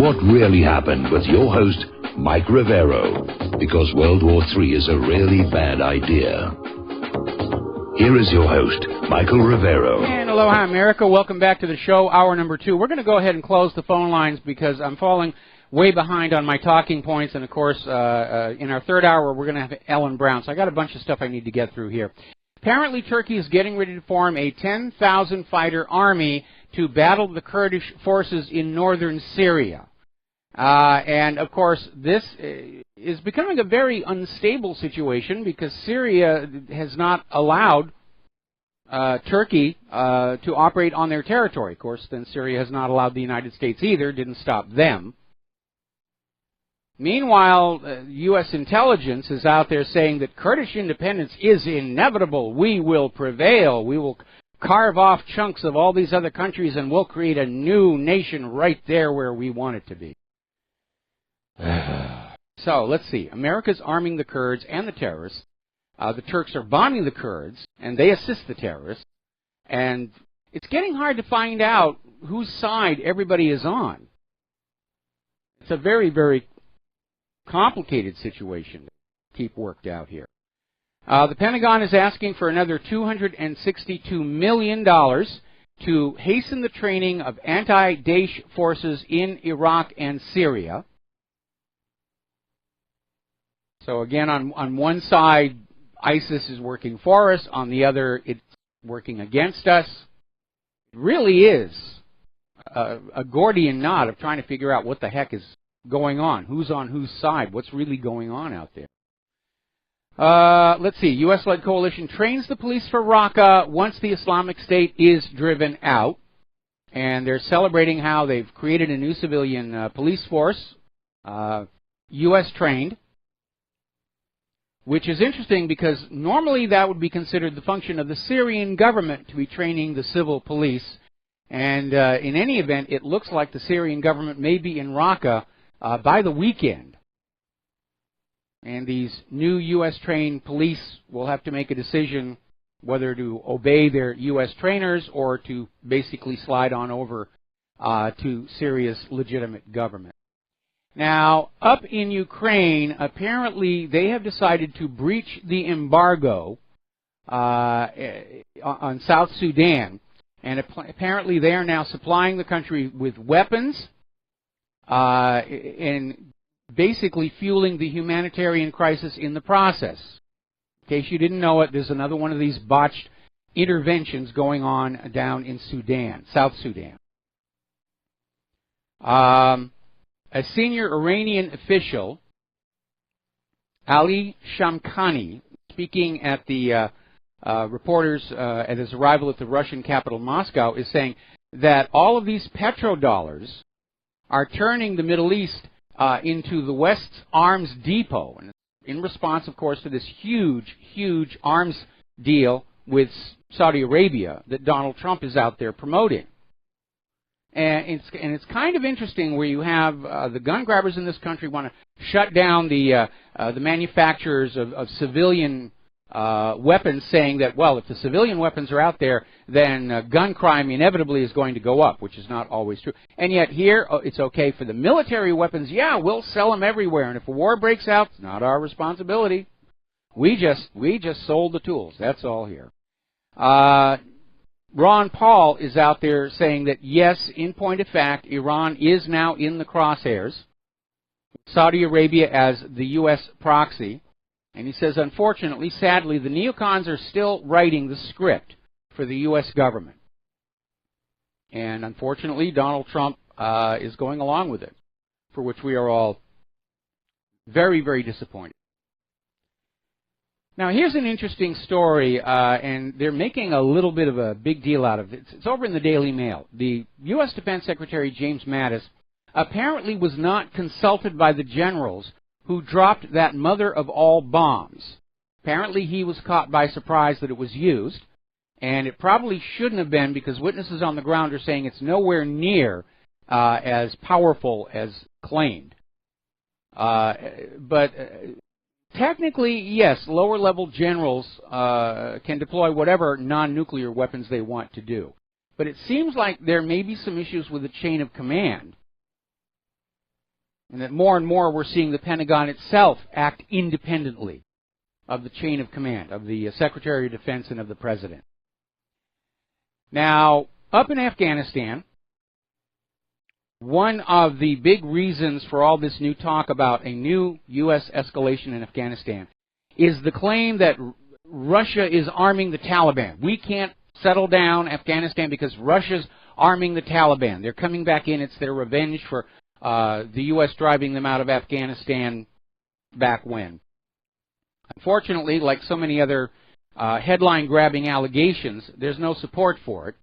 what really happened with your host, Mike Rivero, because World War III is a really bad idea. Here is your host, Michael Rivero. And aloha, America. Welcome back to the show, hour number 2. We're going to go ahead and close the phone lines because I'm falling way behind on my talking points. And, of course, in our third hour, we're going to have Ellen Brown. So I got a bunch of stuff I need to get through here. Apparently, Turkey is getting ready to form a 10,000-fighter army to battle the Kurdish forces in northern Syria. And, of course, this is becoming a very unstable situation because Syria has not allowed Turkey to operate on their territory. Of course, then Syria has not allowed the United States either, didn't stop them. Meanwhile, U.S. intelligence is out there saying that Kurdish independence is inevitable. We will prevail. We will carve off chunks of all these other countries and we'll create a new nation right there where we want it to be. So, let's see. America's arming the Kurds and the terrorists. The Turks are bombing the Kurds, and they assist the terrorists. And it's getting hard to find out whose side everybody is on. It's a very, very complicated situation to keep worked out here. The Pentagon is asking for another $262 million to hasten the training of anti-Daesh forces in Iraq and Syria. So again, on one side, ISIS is working for us. On the other, it's working against us. It really is a Gordian knot of trying to figure out what the heck is going on. Who's on whose side? What's really going on out there? Let's see. U.S.-led coalition trains the police for Raqqa once the Islamic State is driven out. And they're celebrating how they've created a new civilian police force, U.S.-trained. Which is interesting because normally that would be considered the function of the Syrian government to be training the civil police. And in any event, it looks like the Syrian government may be in Raqqa by the weekend. And these new U.S.-trained police will have to make a decision whether to obey their U.S. trainers or to basically slide on over to Syria's legitimate government. Now, up in Ukraine, apparently they have decided to breach the embargo on South Sudan, and apparently they are now supplying the country with weapons and basically fueling the humanitarian crisis in the process. In case you didn't know it, there's another one of these botched interventions going on down in Sudan, South Sudan. A senior Iranian official, Ali Shamkhani, speaking at the reporters at his arrival at the Russian capital Moscow, is saying that all of these petrodollars are turning the Middle East into the West's arms depot, and in response, of course, to this huge, huge arms deal with Saudi Arabia that Donald Trump is out there promoting. And it's kind of interesting where you have the gun grabbers in this country want to shut down the manufacturers of civilian weapons, saying that, well, if the civilian weapons are out there, then gun crime inevitably is going to go up, which is not always true. And yet here, it's okay for the military weapons. Yeah, we'll sell them everywhere, and if a war breaks out, it's not our responsibility. We just sold the tools. That's all here. Ron Paul is out there saying that, yes, in point of fact, Iran is now in the crosshairs, Saudi Arabia as the U.S. proxy. And he says, unfortunately, sadly, the neocons are still writing the script for the U.S. government. And unfortunately, Donald Trump is going along with it, for which we are all very, very disappointed. Now, here's an interesting story, and they're making a little bit of a big deal out of it. It's over in the Daily Mail. The U.S. Defense Secretary James Mattis apparently was not consulted by the generals who dropped that mother of all bombs. Apparently, he was caught by surprise that it was used, and it probably shouldn't have been because witnesses on the ground are saying it's nowhere near as powerful as claimed. But technically, yes, lower-level generals can deploy whatever non-nuclear weapons they want to do. But it seems like there may be some issues with the chain of command. and that more and more we're seeing the Pentagon itself act independently of the chain of command, of the Secretary of Defense and of the President. Now, up in Afghanistan, one of the big reasons for all this new talk about a new U.S. escalation in Afghanistan is the claim that Russia is arming the Taliban. We can't settle down Afghanistan because Russia's arming the Taliban. They're coming back in. It's their revenge for the U.S. driving them out of Afghanistan back when. Unfortunately, like so many other headline-grabbing allegations, there's no support for it.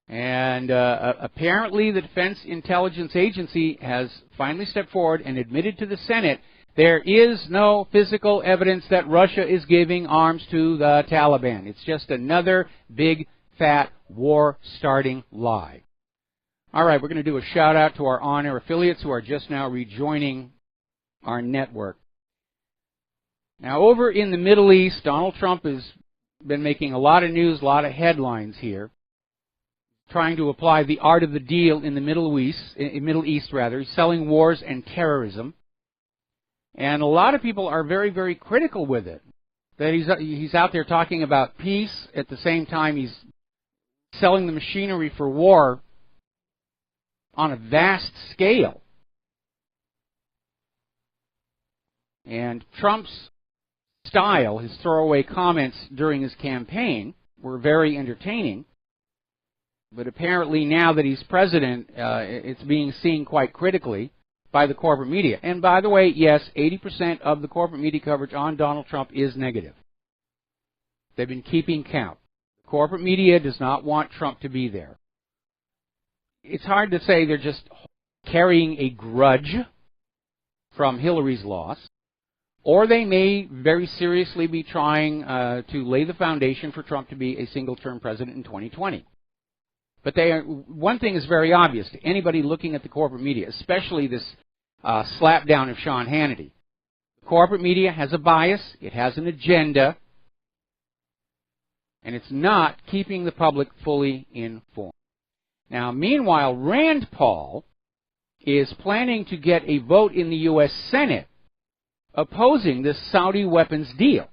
And apparently the Defense Intelligence Agency has finally stepped forward and admitted to the Senate there is no physical evidence that Russia is giving arms to the Taliban. It's just another big, fat, war-starting lie. All right, we're going to do a shout-out to our on-air affiliates who are just now rejoining our network. Now, over in the Middle East, Donald Trump has been making a lot of news, a lot of headlines here, trying to apply the art of the deal in the Middle East. He's selling wars and terrorism. And a lot of people are very, very critical with it. That he's out there talking about peace. At the same time, he's selling the machinery for war on a vast scale. And Trump's style, his throwaway comments during his campaign, were very entertaining. But apparently now that he's president, it's being seen quite critically by the corporate media. And by the way, yes, 80% of the corporate media coverage on Donald Trump is negative. They've been keeping count. The corporate media does not want Trump to be there. It's hard to say they're just carrying a grudge from Hillary's loss, or they may very seriously be trying to lay the foundation for Trump to be a single-term president in 2020. But one thing is very obvious to anybody looking at the corporate media, especially this slapdown of Sean Hannity. The corporate media has a bias, it has an agenda, and it's not keeping the public fully informed. Now, meanwhile, Rand Paul is planning to get a vote in the U.S. Senate opposing this Saudi weapons deal,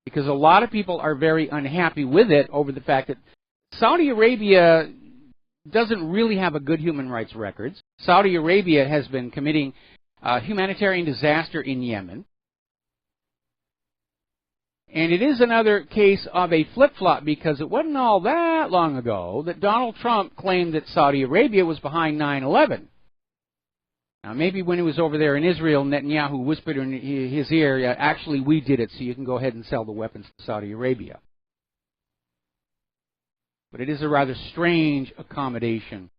because a lot of people are very unhappy with it over the fact that Saudi Arabia doesn't really have a good human rights record. Saudi Arabia has been committing humanitarian disaster in Yemen. And it is another case of a flip-flop, because it wasn't all that long ago that Donald Trump claimed that Saudi Arabia was behind 9/11. Now, maybe when he was over there in Israel, Netanyahu whispered in his ear, actually, we did it, so you can go ahead and sell the weapons to Saudi Arabia. But it is a rather strange accommodation.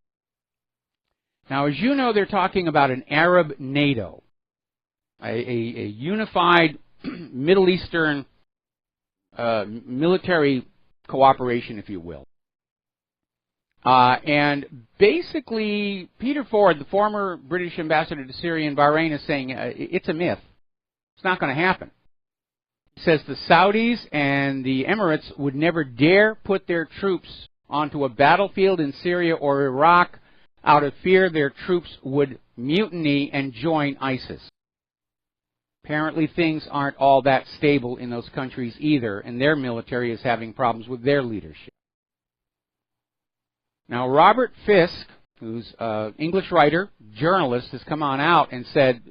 Now, as you know, they're talking about an Arab NATO, a unified Middle Eastern military cooperation, if you will. And basically, Peter Ford, the former British ambassador to Syria and Bahrain, is saying it's a myth. It's not going to happen. He says the Saudis and the Emirates would never dare put their troops onto a battlefield in Syria or Iraq out of fear their troops would mutiny and join ISIS. Apparently things aren't all that stable in those countries either, and their military is having problems with their leadership. Now, Robert Fisk, who's an English writer, journalist, has come on out and said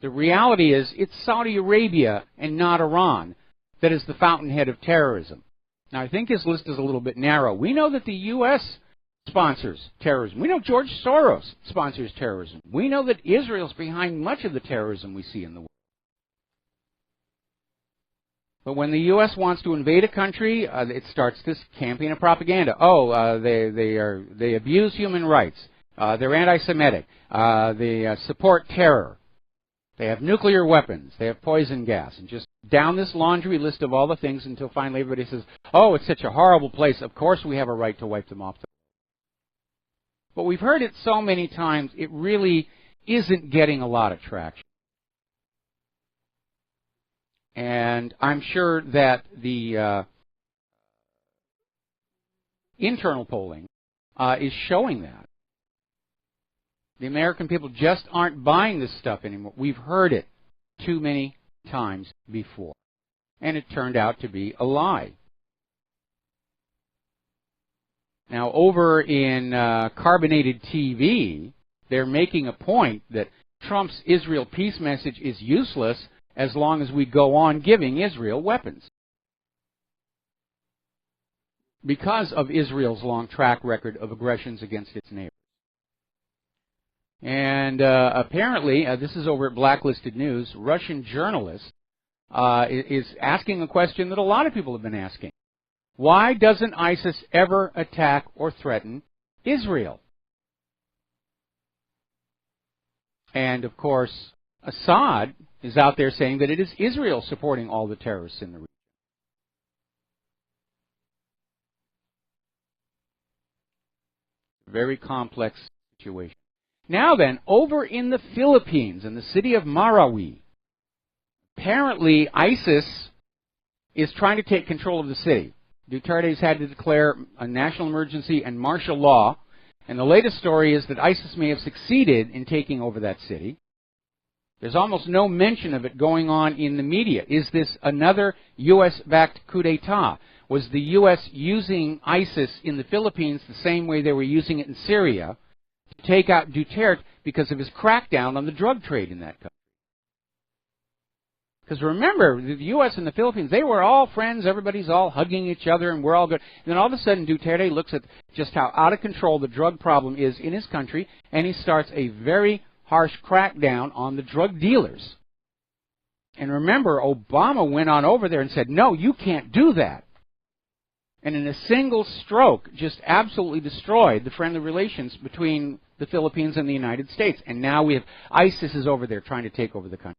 the reality is it's Saudi Arabia and not Iran that is the fountainhead of terrorism. Now, I think his list is a little bit narrow. We know that the U.S. sponsors terrorism. We know George Soros sponsors terrorism. We know that Israel's behind much of the terrorism we see in the world. But when the U.S. wants to invade a country, it starts this campaign of propaganda. They abuse human rights. They're anti-Semitic. They support terror. They have nuclear weapons. They have poison gas. And just down this laundry list of all the things until finally everybody says, oh, it's such a horrible place. Of course we have a right to wipe them off. But we've heard it so many times, it really isn't getting a lot of traction. And I'm sure that the internal polling is showing that. The American people just aren't buying this stuff anymore. We've heard it too many times before. And it turned out to be a lie. Now, over in carbonated TV, they're making a point that Trump's Israel peace message is useless as long as we go on giving Israel weapons, because of Israel's long track record of aggressions against its neighbors. And apparently, this is over at Blacklisted News, Russian journalist is asking a question that a lot of people have been asking. Why doesn't ISIS ever attack or threaten Israel? And, of course, Assad is out there saying that it is Israel supporting all the terrorists in the region. Very complex situation. Now then, over in the Philippines, in the city of Marawi, apparently ISIS is trying to take control of the city. Duterte's had to declare a national emergency and martial law, and the latest story is that ISIS may have succeeded in taking over that city. There's almost no mention of it going on in the media. Is this another U.S.-backed coup d'etat? Was the U.S. using ISIS in the Philippines the same way they were using it in Syria to take out Duterte because of his crackdown on the drug trade in that country? Because remember, the U.S. and the Philippines, they were all friends, everybody's all hugging each other, and we're all good. And then all of a sudden, Duterte looks at just how out of control the drug problem is in his country, and he starts a very harsh crackdown on the drug dealers. And remember, Obama went on over there and said, no, you can't do that. And in a single stroke, just absolutely destroyed the friendly relations between the Philippines and the United States. And now we have ISIS is over there trying to take over the country.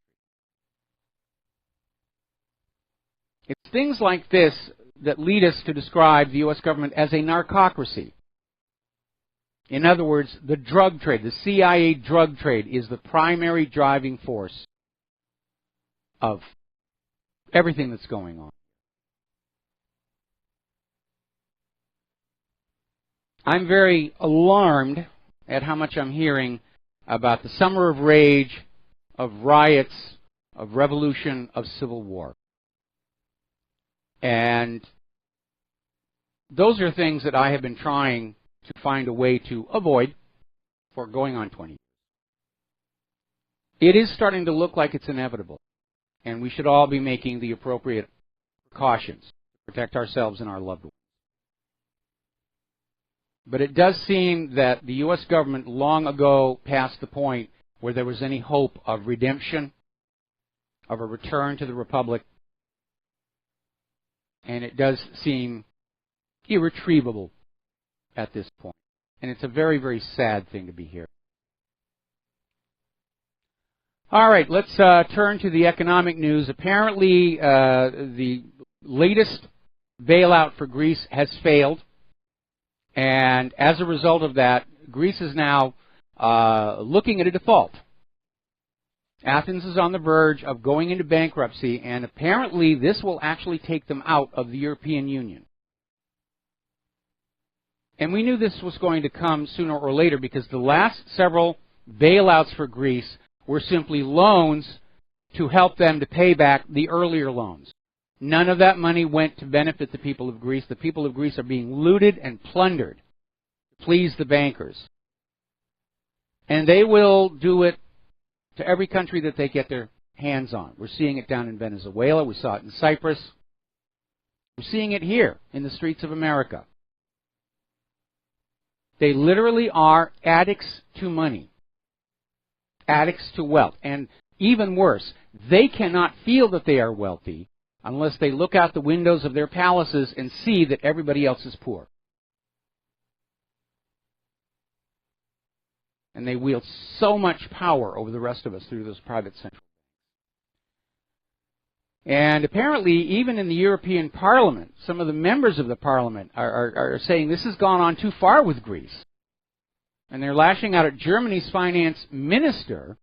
It's things like this that lead us to describe the U.S. government as a narcocracy. In other words, the drug trade, the CIA drug trade, is the primary driving force of everything that's going on. I'm very alarmed at how much I'm hearing about the summer of rage, of riots, of revolution, of civil war. And those are things that I have been trying to find a way to avoid for going on 20 years. It is starting to look like it's inevitable, and we should all be making the appropriate precautions to protect ourselves and our loved ones. But it does seem that the U.S. government long ago passed the point where there was any hope of redemption, of a return to the Republic, and it does seem irretrievable at this point. And it's a very, very sad thing to be here. All right, let's turn to the economic news. Apparently, the latest bailout for Greece has failed. And as a result of that, Greece is now looking at a default. Athens is on the verge of going into bankruptcy, and apparently this will actually take them out of the European Union. And we knew this was going to come sooner or later because the last several bailouts for Greece were simply loans to help them to pay back the earlier loans. None of that money went to benefit the people of Greece. The people of Greece are being looted and plundered to please the bankers. And they will do it to every country that they get their hands on. We're seeing it down in Venezuela. We saw it in Cyprus. We're seeing it here in the streets of America. They literally are addicts to money, addicts to wealth. And even worse, they cannot feel that they are wealthy unless they look out the windows of their palaces and see that everybody else is poor. And they wield so much power over the rest of us through those private central banks. And apparently, even in the European Parliament, some of the members of the Parliament are saying this has gone on too far with Greece. And they're lashing out at Germany's finance minister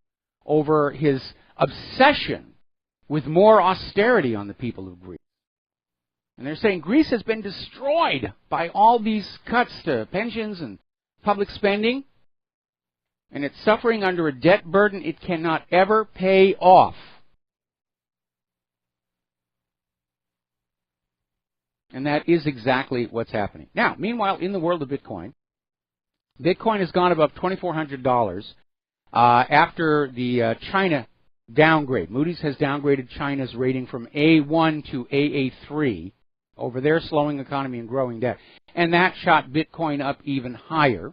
over his obsession with more austerity on the people of Greece. And they're saying Greece has been destroyed by all these cuts to pensions and public spending. And it's suffering under a debt burden it cannot ever pay off. And that is exactly what's happening. Now, meanwhile, in the world of Bitcoin, Bitcoin has gone above $2,400 after the China downgrade. Moody's has downgraded China's rating from A1 to AA3 over their slowing economy and growing debt. And that shot Bitcoin up even higher.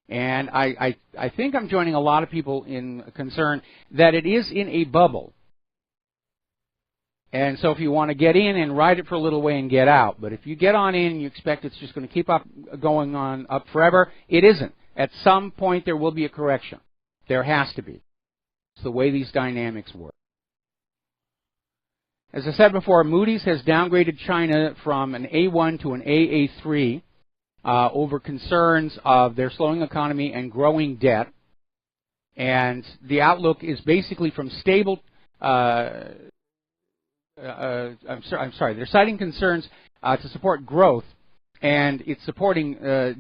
And I think I'm joining a lot of people in concern that it is in a bubble. And so if you want to get in and ride it for a little way and get out, but if you get on in and you expect it's just going to keep going on up forever, it isn't. At some point there will be a correction. There has to be. It's the way these dynamics work. As I said before, Moody's has downgraded China from an A1 to an AA3 over concerns of their slowing economy and growing debt. And the outlook is basically from stable I'm sorry. They're citing concerns to support growth, and it's supporting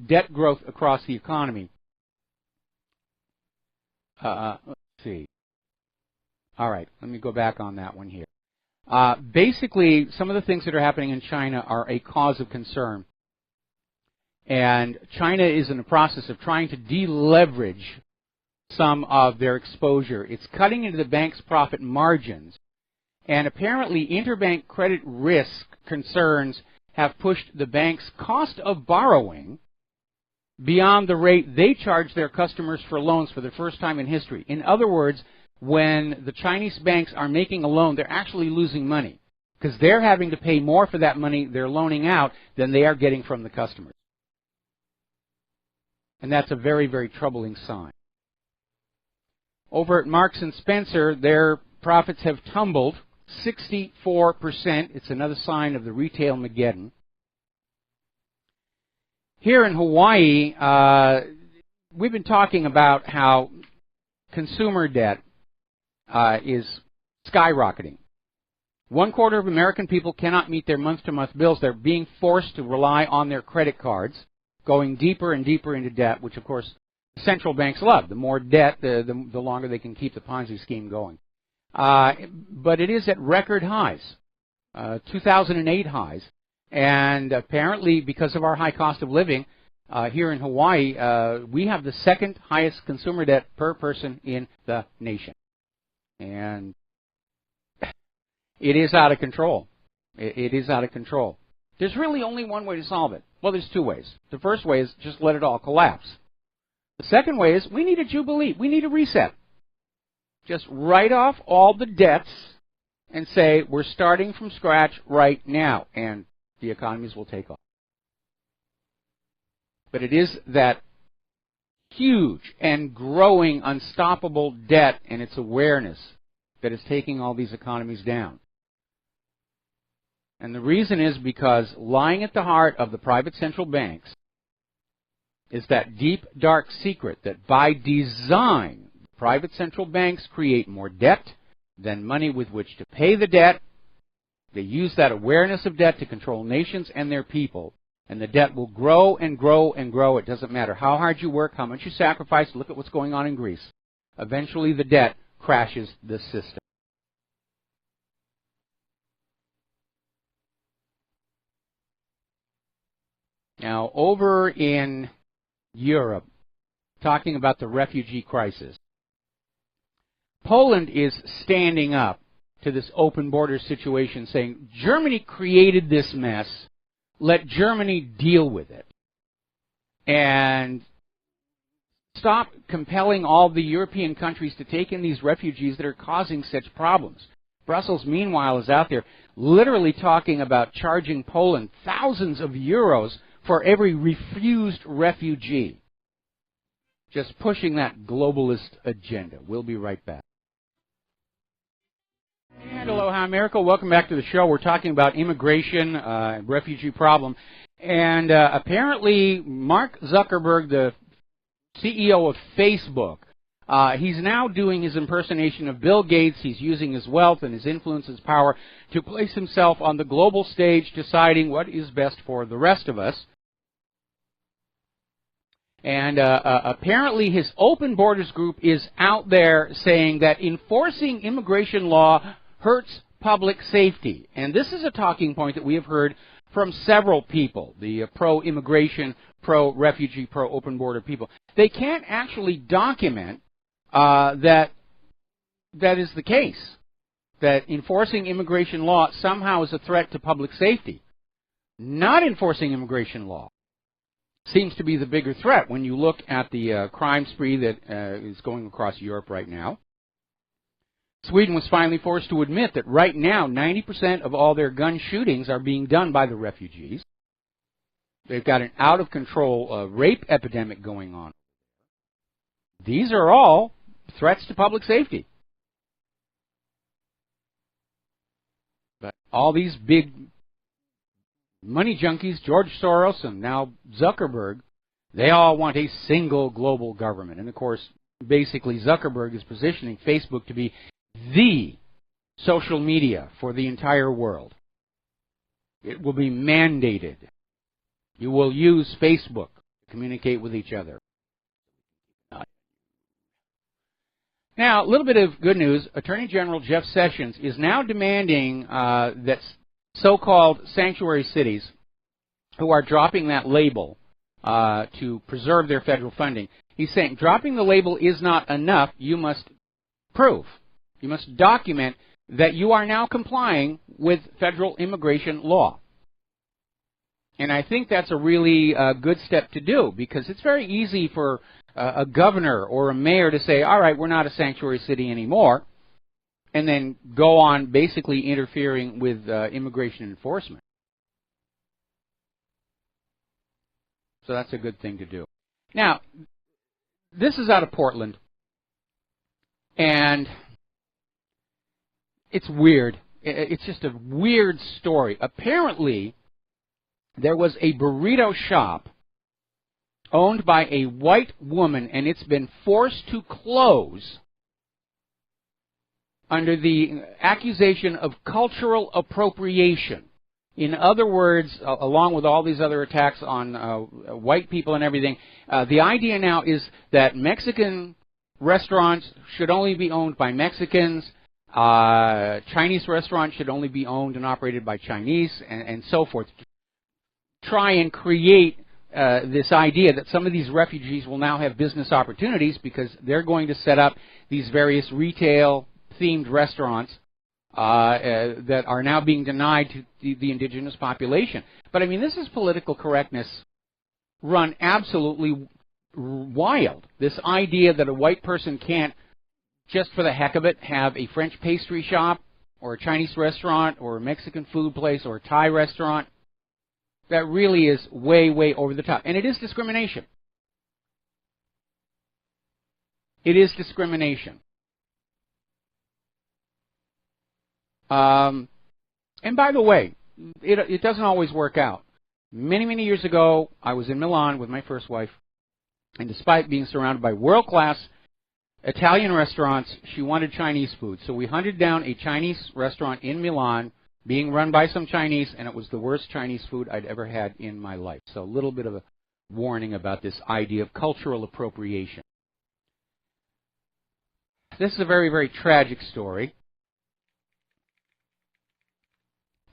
debt growth across the economy. Let's see. All right, let me go back on that one here. Basically, some of the things that are happening in China are a cause of concern. And China is in the process of trying to deleverage some of their exposure. It's cutting into the bank's profit margins. And apparently, interbank credit risk concerns have pushed the bank's cost of borrowing beyond the rate they charge their customers for loans for the first time in history. In other words, when the Chinese banks are making a loan, they're actually losing money because they're having to pay more for that money they're loaning out than they are getting from the customers. And that's a very, very troubling sign. Over at Marks & Spencer, their profits have tumbled 64%. It's another sign of the retail Mageddon. Here in Hawaii, we've been talking about how consumer debt is skyrocketing. 1/4 of American people cannot meet their month-to-month bills. They're being forced to rely on their credit cards, going deeper and deeper into debt, which, of course, central banks love. The more debt, the longer they can keep the Ponzi scheme going. But it is at record highs, 2008 highs. And apparently, because of our high cost of living here in Hawaii, we have the second highest consumer debt per person in the nation. And it is out of control. It is out of control. There's really only one way to solve it. Well, there's two ways. The first way is just let it all collapse. The second way is we need a jubilee. We need a reset. Just write off all the debts and say we're starting from scratch right now, and the economies will take off. But it is that huge and growing unstoppable debt and its awareness that is taking all these economies down. And the reason is because lying at the heart of the private central banks is that deep, dark secret that by design, private central banks create more debt than money with which to pay the debt. They use that awareness of debt to control nations and their people. And the debt will grow and grow and grow. It doesn't matter how hard you work, how much you sacrifice. Look at what's going on in Greece. Eventually the debt crashes the system. Now, over in Europe, talking about the refugee crisis, Poland is standing up to this open border situation, saying, Germany created this mess. Let Germany deal with it. And stop compelling all the European countries to take in these refugees that are causing such problems. Brussels, meanwhile, is out there literally talking about charging Poland thousands of euros for every refused refugee. Just pushing that globalist agenda. We'll be right back. And aloha, America. Welcome back to the show. We're talking about immigration and refugee problem. And apparently, Mark Zuckerberg, the CEO of Facebook, he's now doing his impersonation of Bill Gates. He's using his wealth and his influence, his power, to place himself on the global stage, deciding what is best for the rest of us. And apparently his Open Borders group is out there saying that enforcing immigration law hurts public safety. And this is a talking point that we have heard from several people, the pro-immigration, pro-refugee, pro-open border people. They can't actually document that is the case, that enforcing immigration law somehow is a threat to public safety. Not enforcing immigration law seems to be the bigger threat when you look at the crime spree that is going across Europe right now. Sweden was finally forced to admit that right now 90% of all their gun shootings are being done by the refugees. They've got an out-of-control rape epidemic going on. These are all threats to public safety. But all these big money junkies, George Soros and now Zuckerberg, they all want a single global government. And of course, basically Zuckerberg is positioning Facebook to be the social media for the entire world. It will be mandated. You will use Facebook to communicate with each other. Now, a little bit of good news. Attorney General Jeff Sessions is now demanding that so-called sanctuary cities who are dropping that label to preserve their federal funding, he's saying dropping the label is not enough. You must prove. You must document that you are now complying with federal immigration law. And I think that's a really good step to do, because it's very easy for a governor or a mayor to say, all right, we're not a sanctuary city anymore, and then go on basically interfering with immigration enforcement. So that's a good thing to do. Now, this is out of Portland, and it's weird. It's just a weird story. Apparently, there was a burrito shop owned by a white woman, and it's been forced to close under the accusation of cultural appropriation. In other words, along with all these other attacks on white people and everything, the idea now is that Mexican restaurants should only be owned by Mexicans, Chinese restaurants should only be owned and operated by Chinese, and so forth. Try and create this idea that some of these refugees will now have business opportunities because they're going to set up these various retail-themed restaurants that are now being denied to the indigenous population. But, I mean, this is political correctness run absolutely wild. This idea that a white person can't, just for the heck of it, have a French pastry shop or a Chinese restaurant or a Mexican food place or a Thai restaurant. That really is way, way over the top. And it is discrimination. It is discrimination. And by the way, it doesn't always work out. Many, many years ago, I was in Milan with my first wife, and despite being surrounded by world-class Italian restaurants, she wanted Chinese food. So we hunted down a Chinese restaurant in Milan being run by some Chinese, and it was the worst Chinese food I'd ever had in my life. So a little bit of a warning about this idea of cultural appropriation. This is a very, very tragic story.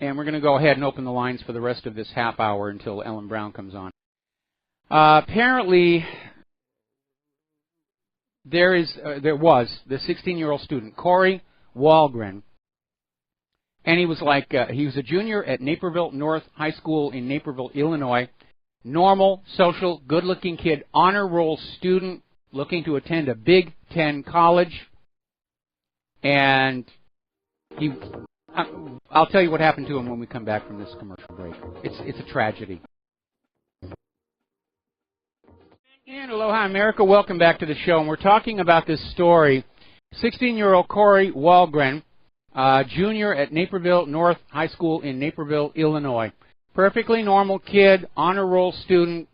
And we're going to go ahead and open the lines for the rest of this half hour until Ellen Brown comes on. Apparently, there was the 16-year-old student, Corey Walgren, and he was a junior at Naperville North High School in Naperville, Illinois. Normal, social, good-looking kid, honor roll student, looking to attend a Big Ten college. And I'll tell you what happened to him when we come back from this commercial break. It's a tragedy. And aloha, America. Welcome back to the show. And we're talking about this story. 16-year-old Corey Walgren, junior at Naperville North High School in Naperville, Illinois. Perfectly normal kid, honor roll student,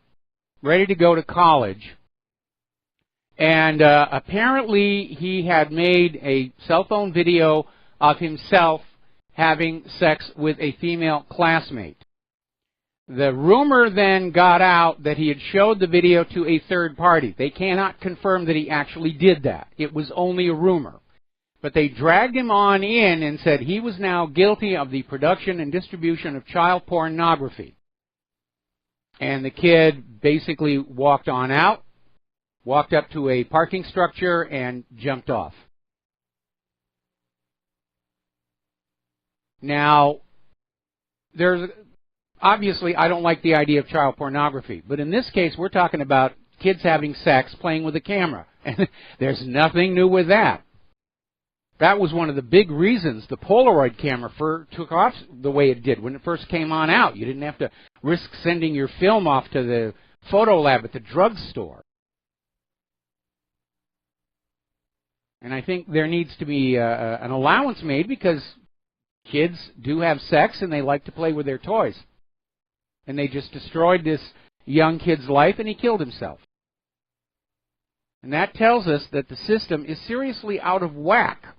ready to go to college. And apparently he had made a cell phone video of himself having sex with a female classmate. The rumor then got out that he had showed the video to a third party. They cannot confirm that he actually did that. It was only a rumor. But they dragged him on in and said he was now guilty of the production and distribution of child pornography. And the kid basically walked on out, walked up to a parking structure, and jumped off. Now, obviously, I don't like the idea of child pornography, but in this case, we're talking about kids having sex, playing with a camera, and there's nothing new with that. That was one of the big reasons the Polaroid camera took off the way it did when it first came on out. You didn't have to risk sending your film off to the photo lab at the drugstore. And I think there needs to be an allowance made because kids do have sex and they like to play with their toys. And they just destroyed this young kid's life and he killed himself. And that tells us that the system is seriously out of whack.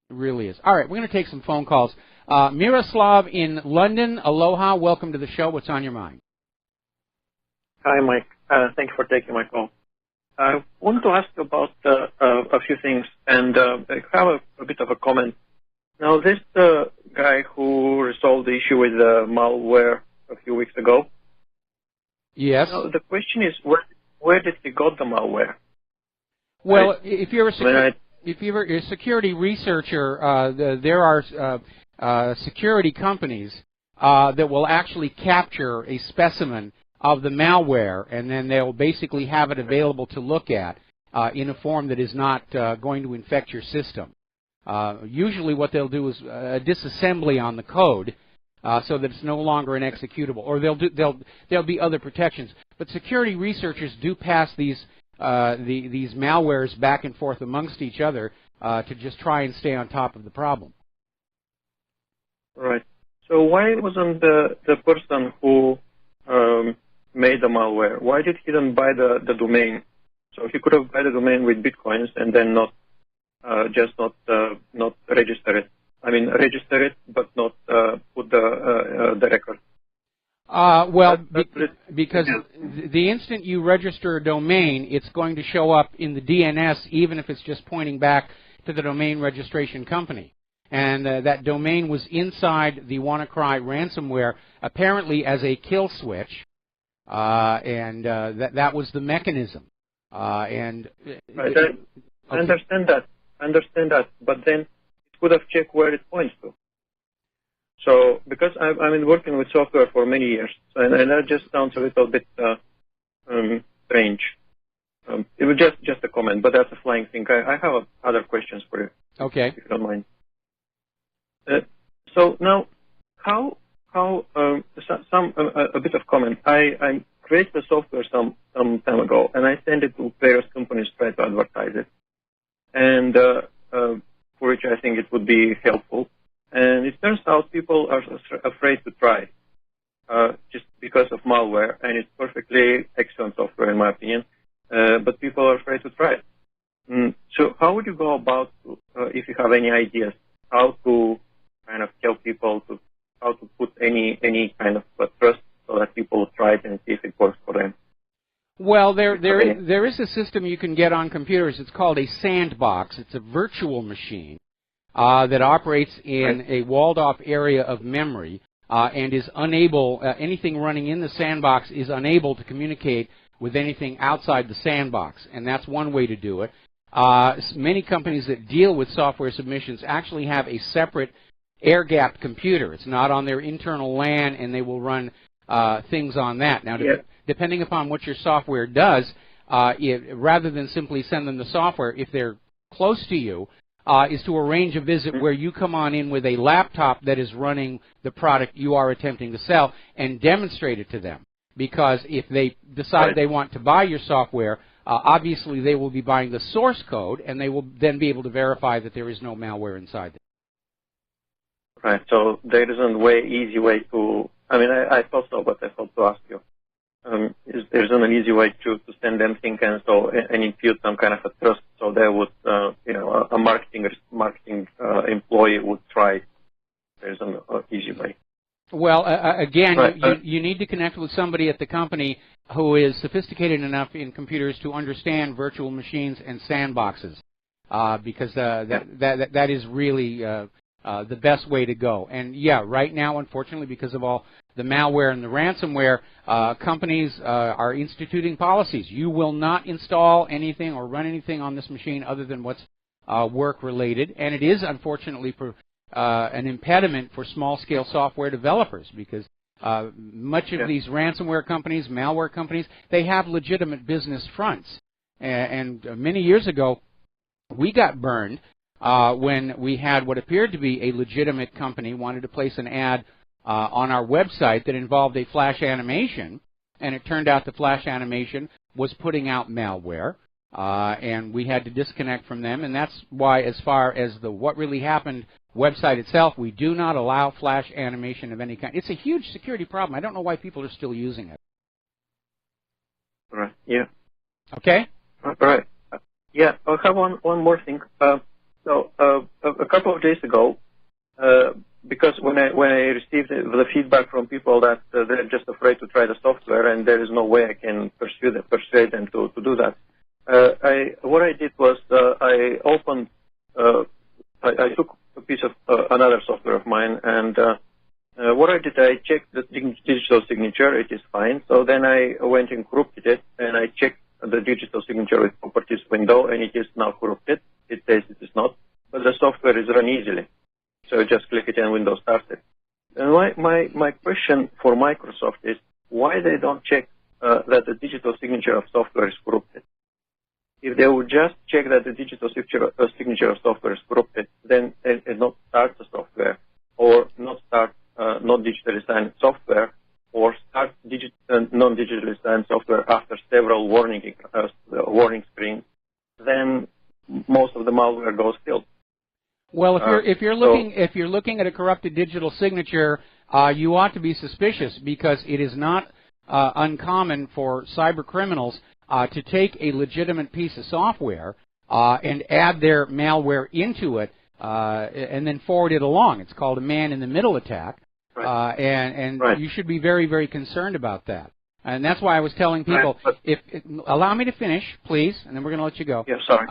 It really is. All right, we're going to take some phone calls. Miroslav in London, aloha, welcome to the show. What's on your mind? Hi, Mike. Thank you for taking my call. I want to ask you about a few things, and I have a bit of a comment. Now, this guy who resolved the issue with malware a few weeks ago. Yes. Now, the question is, where did he got the malware? Well, if you're a security researcher, there are security companies that will actually capture a specimen of the malware, and then they'll basically have it available to look at in a form that is not going to infect your system. Usually what they'll do is a disassembly on the code so that it's no longer an executable, or there'll be other protections. But security researchers do pass these malwares back and forth amongst each other to just try and stay on top of the problem. Right. So why wasn't the person who made the malware, why did he then buy the domain? So he could have bought the domain with bitcoins and then not register it. I mean, register it, but not put the record. Because the instant you register a domain, it's going to show up in the DNS, even if it's just pointing back to the domain registration company. And that domain was inside the WannaCry ransomware, apparently as a kill switch, and that was the mechanism. Right, I understand that, but then it could have checked where it points to. So, because I've been working with software for many years, and that just sounds a little bit strange. It was just a comment, but that's a flying thing. I have other questions for you. Okay. If you don't mind. So now, a bit of comment. I created the software some time ago, and I sent it to various companies to try to advertise it, and for which I think it would be helpful. And it turns out people are afraid to try just because of malware, and it's perfectly excellent software in my opinion, but people are afraid to try it. So how would you go about, if you have any ideas, how to kind of tell people how to put any kind of trust so that people will try it and see if it works for them? Well, there is a system you can get on computers. It's called a sandbox. It's a virtual machine that operates in a walled-off area of memory and is unable, anything running in the sandbox is unable to communicate with anything outside the sandbox, and that's one way to do it. Many companies that deal with software submissions actually have a separate air-gapped computer. It's not on their internal LAN, and they will run things on that. Now, depending upon what your software does, rather than simply send them the software, if they're close to you, is to arrange a visit where you come on in with a laptop that is running the product you are attempting to sell and demonstrate it to them. Because if they decide they want to buy your software, obviously they will be buying the source code, and they will then be able to verify that there is no malware inside it. Right, so there isn't easy way to, I thought so, but I thought to ask you. There isn't an easy way to send them things and impute some kind of a trust, so they would, a marketing employee would try. There isn't an easy way. Again, Right. you need to connect with somebody at the company who is sophisticated enough in computers to understand virtual machines and sandboxes, because that is really the best way to go. And yeah, right now, unfortunately, because of all the malware and the ransomware, companies are instituting policies. You will not install anything or run anything on this machine other than what's work-related, and it is unfortunately an impediment for small-scale software developers, because much of these ransomware companies, malware companies, they have legitimate business fronts. And many years ago, we got burned when we had what appeared to be a legitimate company wanted to place an ad on our website that involved a flash animation, and it turned out the flash animation was putting out malware, and we had to disconnect from them. And that's why, as far as the What Really Happened website itself, we do not allow flash animation of any kind. It's a huge security problem. I don't know why people are still using it. Right. Yeah. Okay. Right. Yeah. I have one more thing. So a couple of days ago, because when I received the feedback from people that they're just afraid to try the software and there is no way I can persuade them to do that, what I did was I opened, I took a piece of another software of mine, and what I did, I checked the digital signature. It is fine. So then I went and corrupted it, and I checked the digital signature with properties window, and it is now corrupted. It says it is not, but the software is run easily. So just click it and Windows starts it. And my question for Microsoft is why they don't check that the digital signature of software is corrupted. If they would just check that the digital signature of software is corrupted, then they not start the software, or not start not digitally signed software, or start non-digitally signed software after several warning screens, then most of the malware goes killed. Well, if you're looking at a corrupted digital signature, you ought to be suspicious, because it is not uncommon for cyber criminals to take a legitimate piece of software and add their malware into it and then forward it along. It's called a man-in-the-middle attack, right. and right. you should be very, very concerned about that. And that's why I was telling people, allow me to finish, please, and then we're going to let you go. Yeah, sorry.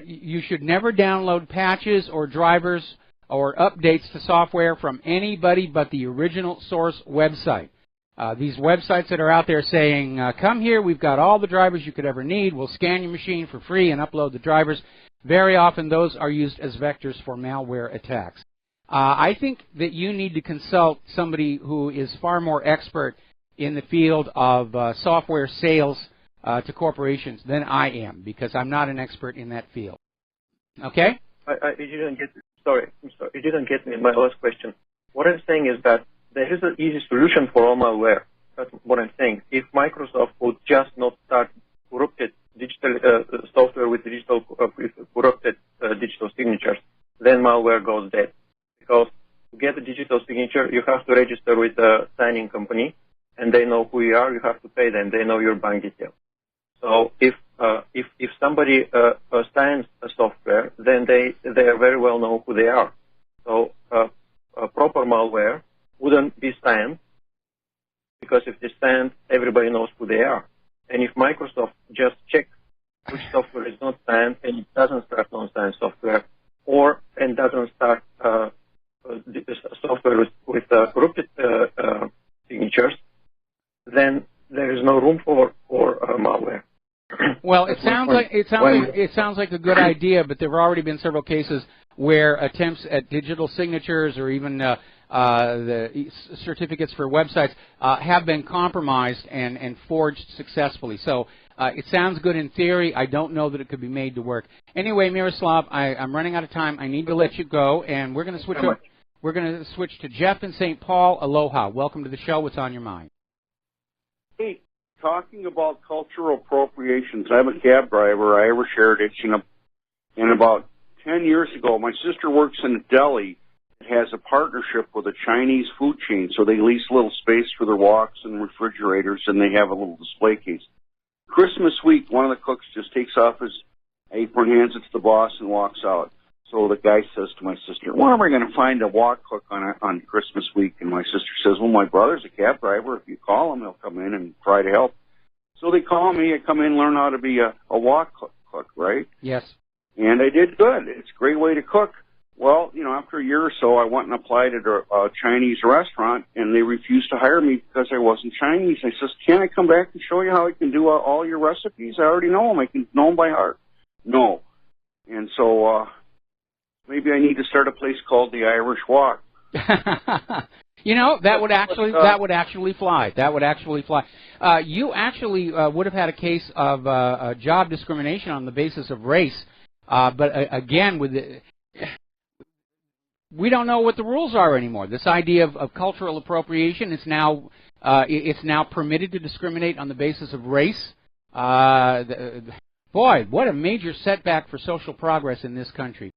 You should never download patches or drivers or updates to software from anybody but the original source website. These websites that are out there saying, come here, we've got all the drivers you could ever need, we'll scan your machine for free and upload the drivers, very often those are used as vectors for malware attacks. I think that you need to consult somebody who is far more expert in the field of software sales to corporations than I am, because I'm not an expert in that field. Okay? You didn't get. Sorry, I'm sorry. You didn't get me. My last question. What I'm saying is that there is an easy solution for all malware. That's what I'm saying. If Microsoft would just not start corrupted digital software with corrupted digital signatures, then malware goes dead. Because to get a digital signature, you have to register with a signing company, and they know who you are. You have to pay them. They know your bank details. So if somebody signs a software, then they very well know who they are. So proper malware wouldn't be signed, because if they signed, everybody knows who they are. And if Microsoft just checks which software is not signed and it doesn't start non-signed software, and doesn't start software with corrupted signatures, then there is no room for malware. Well, it sounds like a good idea, but there have already been several cases where attempts at digital signatures or even the certificates for websites have been compromised and forged successfully. So it sounds good in theory. I don't know that it could be made to work. Anyway, Miroslav, I'm running out of time. I need to let you go, and we're going to switch. We're going to switch to Jeff in St. Paul. Aloha. Welcome to the show. What's on your mind? Hey, talking about cultural appropriations, I'm a cab driver, Irish heritage, and about 10 years ago, my sister works in a deli that has a partnership with a Chinese food chain, so they lease a little space for their woks and refrigerators, and they have a little display case. Christmas week, one of the cooks just takes off his apron, hands it to the boss, and walks out. So the guy says to my sister, "Where am I going to find a walk cook on Christmas week?" And my sister says, "Well, my brother's a cab driver. If you call him, he'll come in and try to help." So they call me. I come in, learn how to be a walk cook, right? Yes. And I did good. It's a great way to cook. Well, after a year or so, I went and applied at a Chinese restaurant, and they refused to hire me because I wasn't Chinese. I says, "Can I come back and show you how I can do all your recipes? I already know them. I can know them by heart." No. And so maybe I need to start a place called the Irish Walk. That would actually fly. That would actually fly. You actually would have had a case of job discrimination on the basis of race, but again, we don't know what the rules are anymore. This idea of cultural appropriation is now permitted to discriminate on the basis of race. Boy, what a major setback for social progress in this country.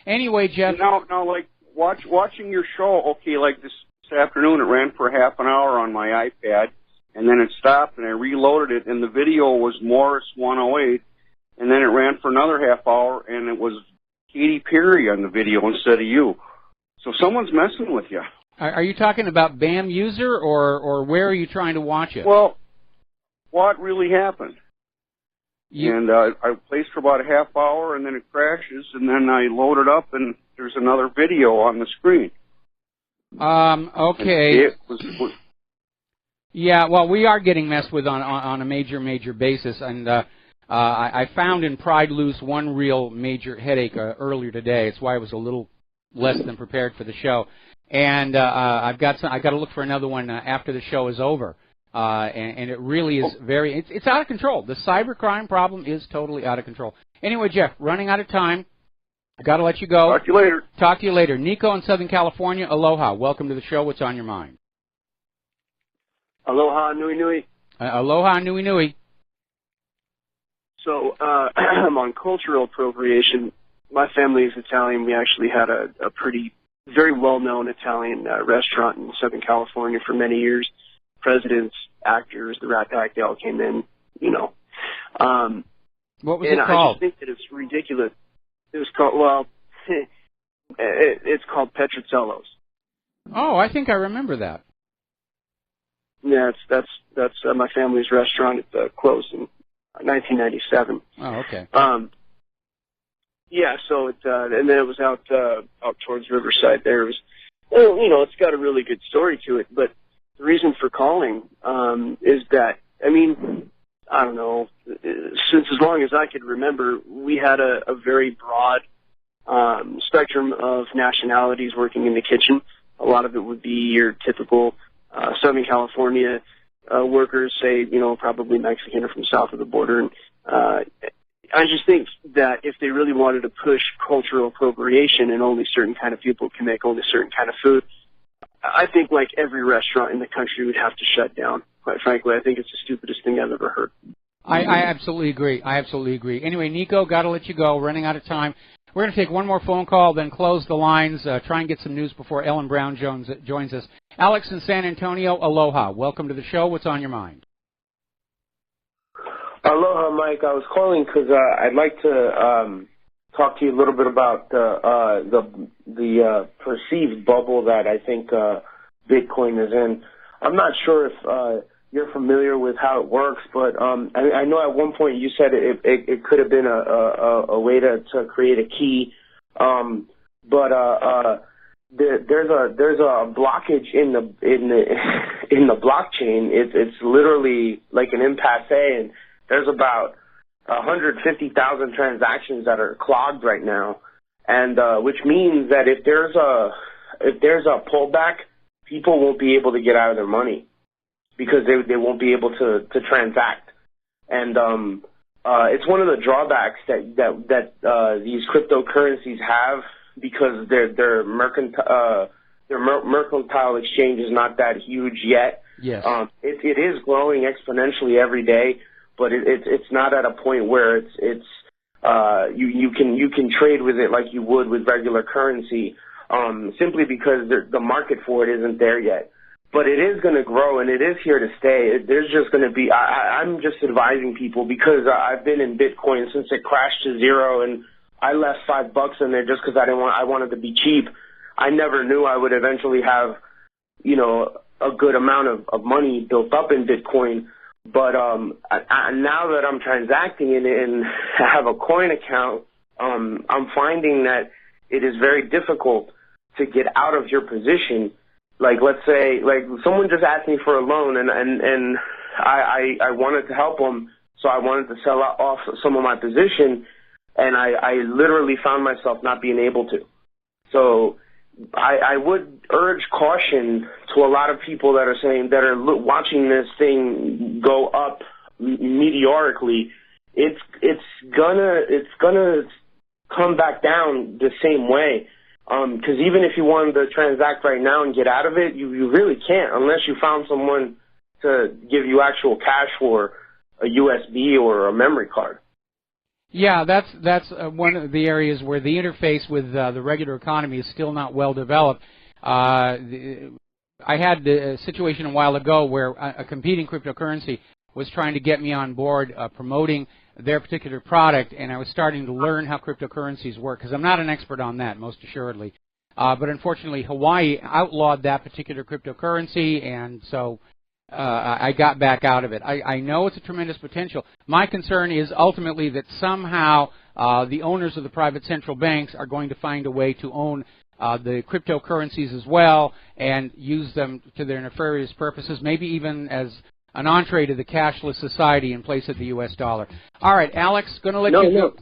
Anyway, Jeff. Now, like watching your show. Okay, like this afternoon, it ran for half an hour on my iPad, and then it stopped, and I reloaded it, and the video was Morris 108, and then it ran for another half hour, and it was Katy Perry on the video instead of you. So someone's messing with you. Are you talking about BAM user, or where are you trying to watch it? Well, what really happened? And I placed for about a half hour, and then it crashes, and then I load it up, and there's another video on the screen. Okay. Yeah, well, we are getting messed with on a major basis, and I found in Pride Loose one real major headache earlier today. It's why I was a little less than prepared for the show, and I got to look for another one after the show is over. And it really is it's out of control. The cybercrime problem is totally out of control. Anyway, Jeff, running out of time. I got to let you go. Talk to you later. Talk to you later. Nico in Southern California, aloha. Welcome to the show. What's on your mind? Aloha, nui nui. Aloha, nui nui. So, on cultural appropriation, my family is Italian. We actually had a very well-known Italian restaurant in Southern California for many years. Presidents, actors, the Rat Pack, they all came in, What was it called? I just think that it's ridiculous. It was called, it's called Petrocello's. Oh, I think I remember that. Yeah, that's my family's restaurant. It closed in 1997. Oh, okay. Yeah, so and then it was out towards Riverside. There it was, it's got a really good story to it. But the reason for calling is that, I don't know, since as long as I could remember, we had a very broad spectrum of nationalities working in the kitchen. A lot of it would be your typical Southern California workers, say, probably Mexican or from south of the border. And I just think that if they really wanted to push cultural appropriation and only certain kind of people can make only certain kind of food, I think like every restaurant in the country would have to shut down. Quite frankly, I think it's the stupidest thing I've ever heard. I absolutely agree. Anyway, Nico, got to let you go. Running out of time. We're going to take one more phone call, then close the lines, try and get some news before Ellen Brown joins us. Alex in San Antonio, aloha. Welcome to the show. What's on your mind? Aloha, Mike. I was calling because I'd like to talk to you a little bit about the perceived bubble that I think Bitcoin is in. I'm not sure if you're familiar with how it works, but I know at one point you said it could have been a way to create a key, but there's a blockage in the blockchain. It's literally like an impasse, and there's about 150,000 transactions that are clogged right now, and which means that if there's a pullback, people won't be able to get out of their money because they won't be able to transact. And it's one of the drawbacks that these cryptocurrencies have because their mercantile exchange is not that huge yet. Yes. It is growing exponentially every day, but it's not at a point where you can trade with it like you would with regular currency, simply because the market for it isn't there yet. But it is going to grow, and it is here to stay. There's just going to be. I'm just advising people because I've been in Bitcoin since it crashed to zero, and I left $5 in there just because I wanted to be cheap. I never knew I would eventually have, you know, a good amount of money built up in Bitcoin. But now that I'm transacting in it and have a coin account, I'm finding that it is very difficult to get out of your position. Like, let's say, like, someone just asked me for a loan, and I wanted to help them, so I wanted to sell off some of my position, and I literally found myself not being able to. So I would urge caution to a lot of people that are watching this thing go up meteorically. It's gonna come back down the same way. Because even if you wanted to transact right now and get out of it, you really can't unless you found someone to give you actual cash for a USB or a memory card. Yeah, that's one of the areas where the interface with the regular economy is still not well developed. I had a situation a while ago where a competing cryptocurrency was trying to get me on board promoting their particular product, and I was starting to learn how cryptocurrencies work, because I'm not an expert on that, most assuredly. But unfortunately, Hawaii outlawed that particular cryptocurrency, and so I got back out of it. I know it's a tremendous potential. My concern is ultimately that somehow the owners of the private central banks are going to find a way to own the cryptocurrencies as well and use them to their nefarious purposes, maybe even as an entree to the cashless society in place of the U.S. dollar. All right, Alex, going to let you go.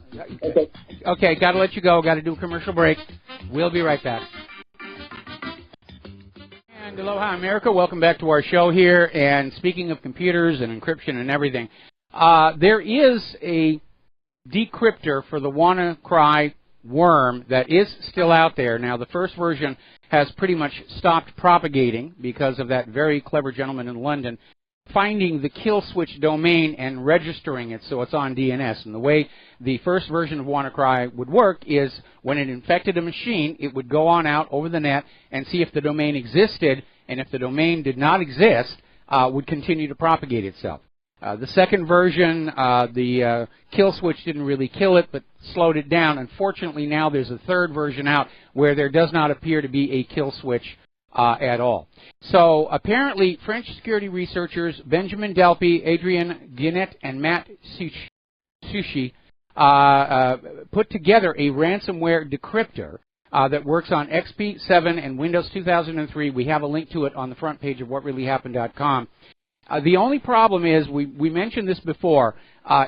Okay, got to let you go. Got to do a commercial break. We'll be right back. And aloha, America. Welcome back to our show here. And speaking of computers and encryption and everything, there is a decryptor for the WannaCry worm that is still out there. Now, the first version has pretty much stopped propagating because of that very clever gentleman in London finding the kill switch domain and registering it so it's on DNS. And the way the first version of WannaCry would work is when it infected a machine, it would go on out over the net and see if the domain existed, and if the domain did not exist, would continue to propagate itself. The second version, the kill switch didn't really kill it, but slowed it down. Unfortunately, now there's a third version out where there does not appear to be a kill switch at all. So apparently, French security researchers Benjamin Delpy, Adrien Guinet, and Matt Sushi put together a ransomware decryptor that works on XP 7 and Windows 2003. We have a link to it on the front page of whatreallyhappened.com. The only problem is, we mentioned this before,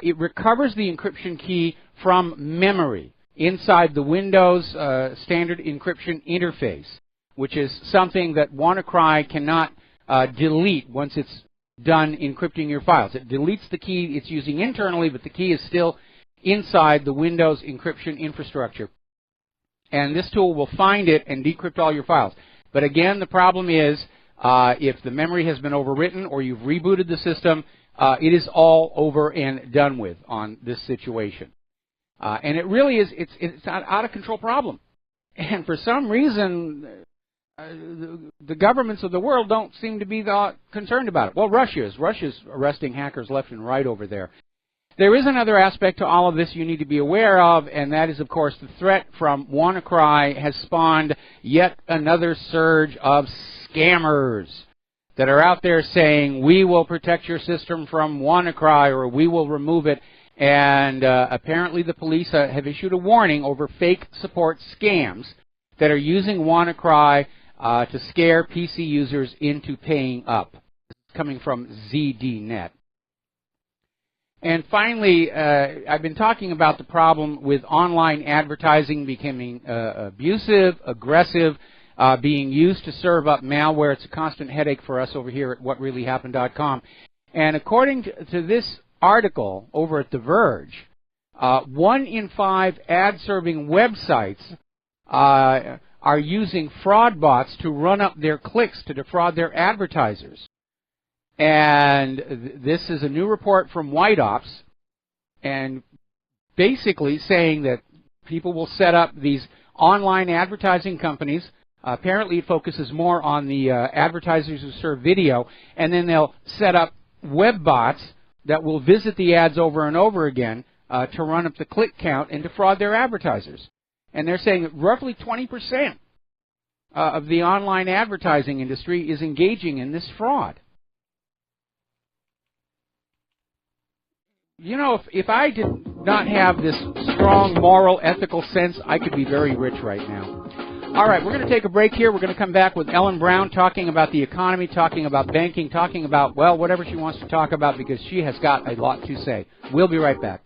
it recovers the encryption key from memory inside the Windows standard encryption interface, which is something that WannaCry cannot delete once it's done encrypting your files. It deletes the key it's using internally, but the key is still inside the Windows encryption infrastructure. And this tool will find it and decrypt all your files. But again, the problem is, if the memory has been overwritten or you've rebooted the system, it is all over and done with on this situation. And it really is, it's an out-of-control problem. And for some reason, the governments of the world don't seem to be concerned about it. Well, Russia is. Russia's arresting hackers left and right over there. There is another aspect to all of this you need to be aware of, and that is, of course, the threat from WannaCry has spawned yet another surge of scammers that are out there saying, we will protect your system from WannaCry, or we will remove it. And apparently the police have issued a warning over fake support scams that are using WannaCry to scare PC users into paying up. This is coming from ZDNet. And finally, I've been talking about the problem with online advertising becoming abusive, aggressive, being used to serve up malware. It's a constant headache for us over here at whatreallyhappened.com. And according to this article over at The Verge, 1 in 5 ad-serving websites are using fraud bots to run up their clicks to defraud their advertisers. And this is a new report from White Ops, and basically saying that people will set up these online advertising companies. Apparently it focuses more on the advertisers who serve video, and then they'll set up web bots that will visit the ads over and over again to run up the click count and defraud their advertisers. And they're saying that roughly 20% of the online advertising industry is engaging in this fraud. You know, if I did not have this strong moral, ethical sense, I could be very rich right now. All right, we're going to take a break here. We're going to come back with Ellen Brown talking about the economy, talking about banking, talking about, well, whatever she wants to talk about because she has got a lot to say. We'll be right back.